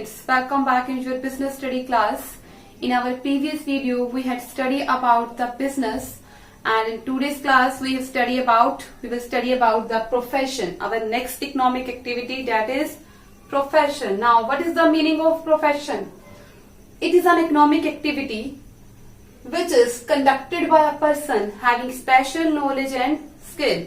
students, welcome back in your business study class. In our previous video, we had studied about the business, and in today's class, we will study about the profession. Our next economic activity, that is profession. Now, what is the meaning of profession? It is an economic activity which is conducted by a person having special knowledge and skill.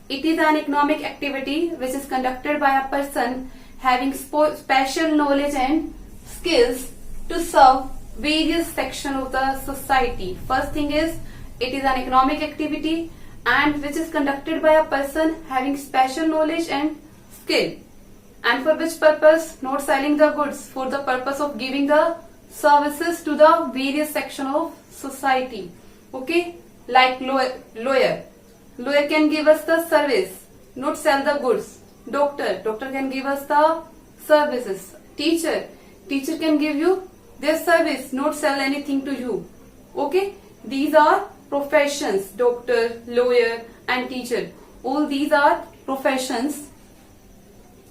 It is an economic activity which is conducted by a person having special knowledge and skills to serve various sections of the society. First thing is, it is an economic activity and which is conducted by a person having special knowledge and skill. And for which purpose? Not selling the goods, for the purpose of giving the services to the various sections of society. Okay, like lawyer can give us the service, not sell the goods. Doctor can give us the services. Teacher can give you their service, not sell anything to you. Okay, these are professions: doctor, lawyer and teacher. All these are professions.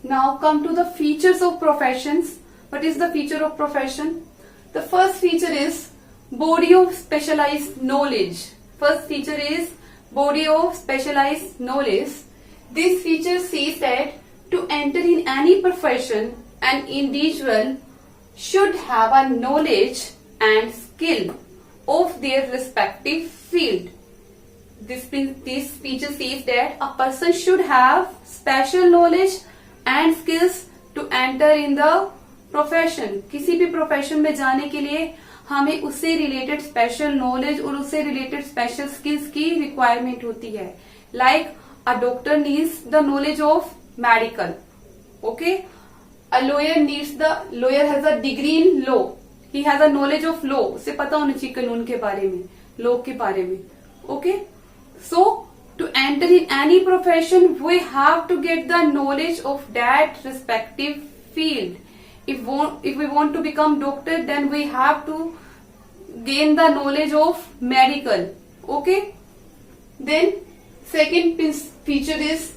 Now come to the features of professions. What is the feature of profession? The first feature is body of specialized knowledge. First feature is body of specialized knowledge. This feature says that to enter in any profession, an individual should have a knowledge and skill of their respective field. This feature says that a person should have special knowledge and skills to enter in the profession. किसी भी profession में जाने के लिए हमें उससे related special knowledge और उससे रिलेटेड स्पेशल स्किल्स की रिक्वायरमेंट होती है. Like a doctor needs the knowledge of medical. Okay, a lawyer has a degree in law. He has a knowledge of law. उसे पता होना चाहिए कानून के बारे में, लॉ के बारे में. Okay, so to enter in any profession we have to get the knowledge of that respective field. If we want to become doctor, then we have to gain the knowledge of medical. Okay. Then second feature is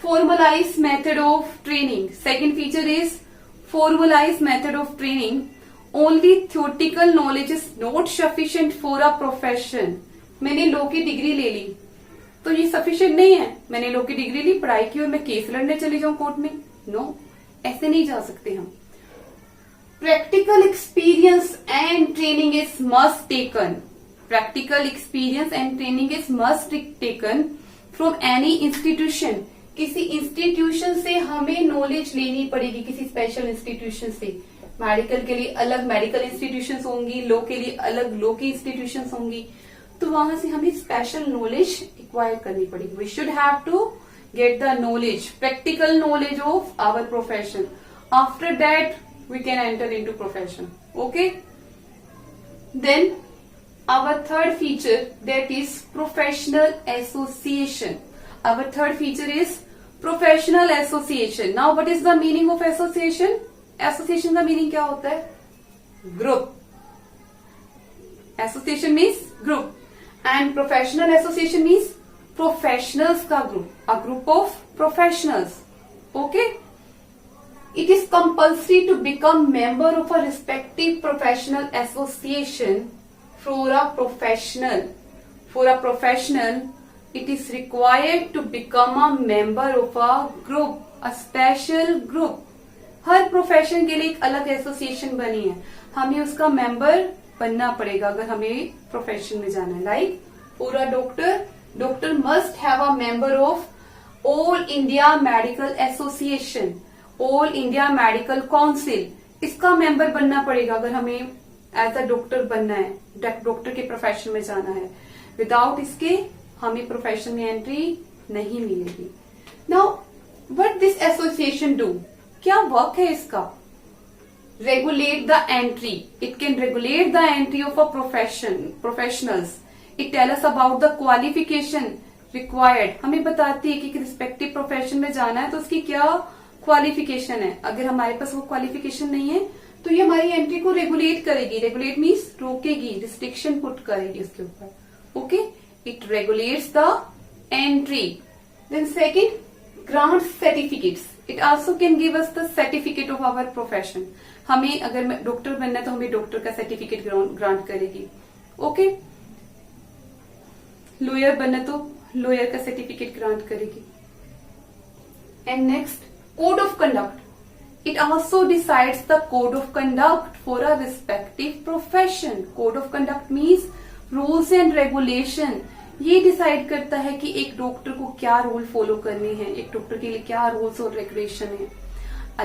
formalized method of training. Second feature is formalized method of training. Only theoretical knowledge is not sufficient for a profession. मैंने law की degree ले ली तो ये sufficient नहीं है. मैंने law की degree ली, पढ़ाई की और मैं केस लड़ने चली जाऊं कोर्ट में. नो, ऐसे नहीं जा सकते हम. Practical experience and training is must taken. Practical experience and training is must taken from any institution. किसी इंस्टीट्यूशन से हमें नॉलेज लेनी पड़ेगी, किसी स्पेशल इंस्टीट्यूशन से. मेडिकल के लिए अलग मेडिकल इंस्टीट्यूशन होंगी, लॉ के लिए अलग लॉ की इंस्टीट्यूशन होंगी. तो वहां से हमें स्पेशल नॉलेज एक्वायर करनी पड़ेगी. We should have to get the knowledge, practical knowledge of our profession. After that, we can enter into profession. Okay. Then our third feature, that is professional association. Our third feature is professional association. Now, what is the meaning of association? Association का meaning क्या होता है? Group. Association means group, and professional association means professionals का ग्रुप. A group of professionals. Okay, it is compulsory to become member of a respective professional association for a professional. It is required to become a member of a group, a special group. हर profession के लिए एक अलग association बनी है, हमें उसका member बनना पड़ेगा अगर हमें प्रोफेशन में जाना है. लाइक पूरा doctor must have a member of All India Medical Association, All India Medical Council. इसका मेंबर बनना पड़ेगा अगर हमें एज अ डॉक्टर बनना है, डॉक्टर के प्रोफेशन में जाना है. विदाउट इसके हमें प्रोफेशन में एंट्री नहीं मिलेगी. Now what this association do? क्या वर्क है इसका? Regulate the entry. It can regulate the entry of a professionals. It tell us about the qualification required. हमें बताती है कि रिस्पेक्टिव प्रोफेशन में जाना है तो उसकी क्या क्वालिफिकेशन है. अगर हमारे पास वो क्वालिफिकेशन नहीं है तो ये हमारी एंट्री को रेगुलेट करेगी. रेगुलेट मीन्स रोकेगी, रिस्ट्रिक्शन पुट करेगी उसके ऊपर. Okay, it regulates the entry. Then second, grants certificates. It also can give us the certificate of our profession. हमें अगर डॉक्टर बनना है तो हमें डॉक्टर का सर्टिफिकेट ग्रांट करेगी. ओके, लॉयर बनना तो लॉयर का सर्टिफिकेट ग्रांट करेगी. And next, code of conduct. It also decides the code of conduct for a respective profession. Code of conduct means rules and regulation. ये decide करता है कि एक डॉक्टर को क्या रूल फॉलो करने हैं, एक डॉक्टर के लिए क्या रूल्स और रेगुलेशन है,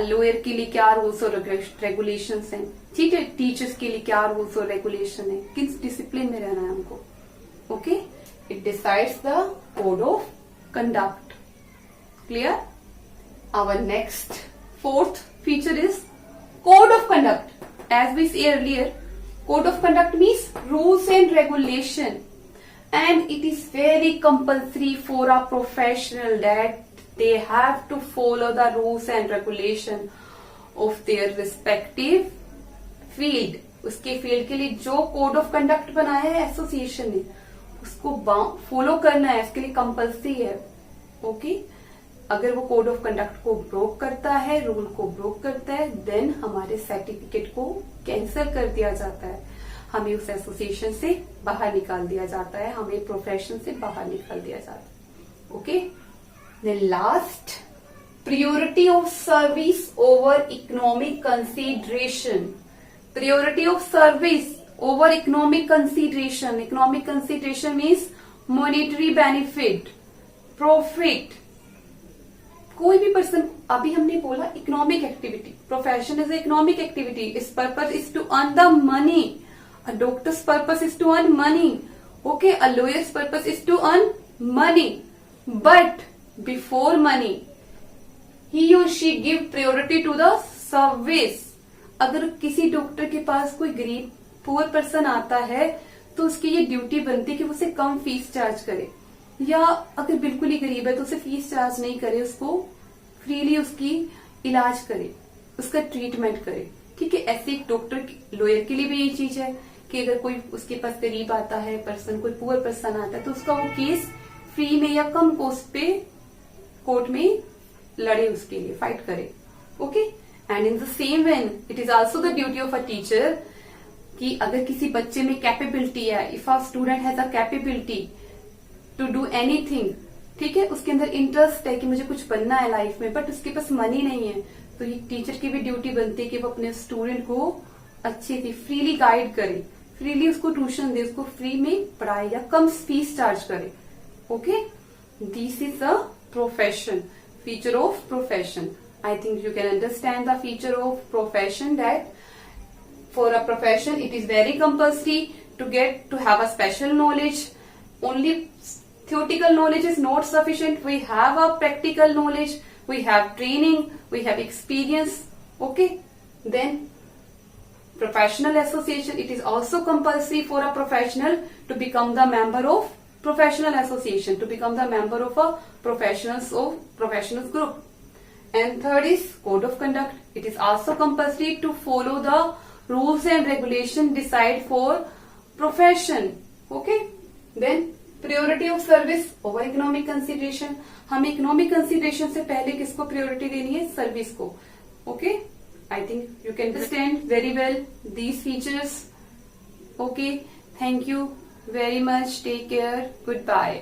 लॉयर के लिए क्या रूल्स और रेगुलेशन हैं, ठीक है, टीचर्स के लिए क्या रूल्स और रेगुलेशन है, किस डिसिप्लिन में रहना है हमको. Okay, it decides the code of conduct. Clear? Our next fourth feature is code of conduct. As we say earlier, code of conduct means rules and regulation, and it is very compulsory for a professional that they have to follow the rules and regulation of their respective field. उसके field के लिए जो code of conduct बनाया है association ने, उसको follow करना है, इसके लिए कंपल्सरी है. ओके, अगर वो कोड ऑफ कंडक्ट को ब्रोक करता है, रूल को ब्रोक करता है, देन हमारे सर्टिफिकेट को कैंसिल कर दिया जाता है, हमें उस एसोसिएशन से बाहर निकाल दिया जाता है, हमें प्रोफेशन से बाहर निकाल दिया जाता है. Okay, then last, priority of service over economic consideration. Priority of service over economic consideration. Economic consideration means monetary benefit, profit. कोई भी पर्सन, अभी हमने बोला economic activity, profession is economic activity. इस purpose is to earn the money. A doctor's purpose is to earn money. Okay, a lawyer's purpose is to earn money. But before money he और she give priority to the service. अगर किसी doctor के पास कोई गरीब poor person आता है तो उसकी ये ड्यूटी बनती है कि वो उसे कम फीस चार्ज करे, या अगर बिल्कुल ही गरीब है तो उसे फीस चार्ज नहीं करे, उसको फ्रीली उसकी इलाज करे, उसका ट्रीटमेंट करे. ठीक है, ऐसे एक डॉक्टर लॉयर के लिए भी यही चीज है कि अगर कोई उसके पास गरीब आता है पर्सन, कोई पुअर पर्सन आता है तो उसका वो केस फ्री में या कम कॉस्ट पे कोर्ट में लड़े, उसके लिए फाइट करे. Okay, and in the same vein it is also the duty of a teacher कि अगर किसी बच्चे में कैपेबिलिटी है, if a student has a capability to do anything, ठीक है, उसके अंदर इंटरेस्ट है कि मुझे कुछ बनना है लाइफ में, बट उसके पास मनी नहीं है, तो ये टीचर की भी ड्यूटी बनती है कि वो अपने स्टूडेंट को अच्छे से फ्रीली गाइड करे, फ्रीली उसको ट्यूशन दे, उसको फ्री में पढ़ाए या कम फीस चार्ज करे. Okay, this is a profession, feature of profession. I think you can understand the feature of profession, that for a profession it is very compulsory to have a special knowledge. Only theoretical knowledge is not sufficient. We have a practical knowledge, we have training, we have experience. Okay, then professional association, it is also compulsory for a professional to become the member of professional association, to become the member of a professionals group. And third is code of conduct. It is also compulsory to follow the rules and regulation decide for profession. Okay, then priority of service over economic consideration. हमें economic consideration से पहले किसको priority देनी है? Service को. Okay, I think you can understand very well these features. Okay, thank you very much. Take care. Good bye.